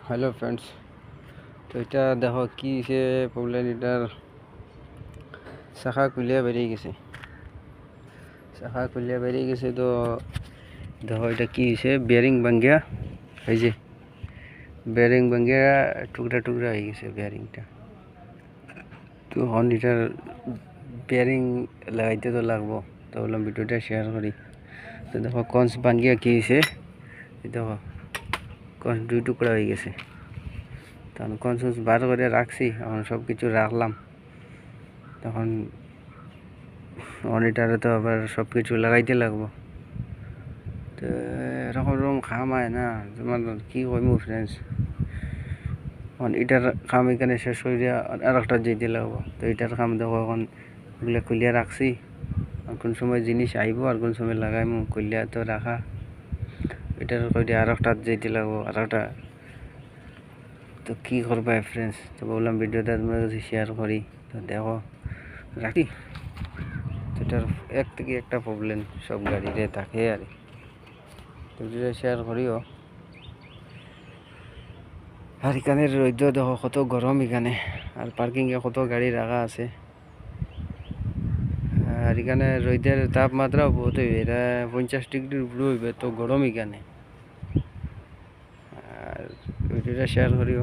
Hello friends, তো এটা দেখো কি সে প্রবলেম। এটার শাখা খুলিয়া বেরিয়ে গেছে তো দেখো এটা কি হয়েছে, বেয়ারিং ভাঙ্গিয়া হয়েছে, বেয়ারিং ভাঙ্গিয়া টুকরা টুকরা হয়ে গেছে বেয়ারিংটা। তো এখন এটার বেয়ারিং লাগাইতে তো লাগবো, তো বললাম ভিডিওটা শেয়ার করি। তো দেখো কনস ভাঙ্গিয়া কি হয়েছে, দেখো কনস দুই টুকরা হয়ে গেছে। তখন কনস বার করে রাখছি, এখন সব কিছু রাখলাম। তখন অনিটারে তো আবার সব কিছু লাগাইতে লাগবো। তো এরকম খাম আয় না, তোমার কি কইমু ফ্রেন্ডস। এখন এটার কাম এখানে শেষ হয়ে যায়, আর একটা যেতে লাগবো। তো এটার কাম দেখো এখন এগুলো খুলিয়া রাখছি, আর কোন সময় জিনিস আইব আর কোন সময় লাগাইমু, খুলিয়া তো রাখা। এটার কইলে আর একটা যেতে লাগবো, আর একটা। তো কি করবা ফ্রেন্ডস, তো বললাম ভিডিওটা তোমরা যদি শেয়ার করি। তো দেখো রাখি, এটার এক থেকে একটা প্রবলেম সব গাড়িতে থাকে আর তো ভিডিওটা শেয়ার করিও। আর এখানে রোদ দেখো কত গরম এখানে, আর পার্কিংয়ে কত গাড়ি রাখা আছে। আর এখানে রোদের তাপমাত্রাও বহুত হইবে, এটা 50 ডিগ্রির উপরে হইবে, তো গরম এখানে। আর ভিডিওটা শেয়ার করিও।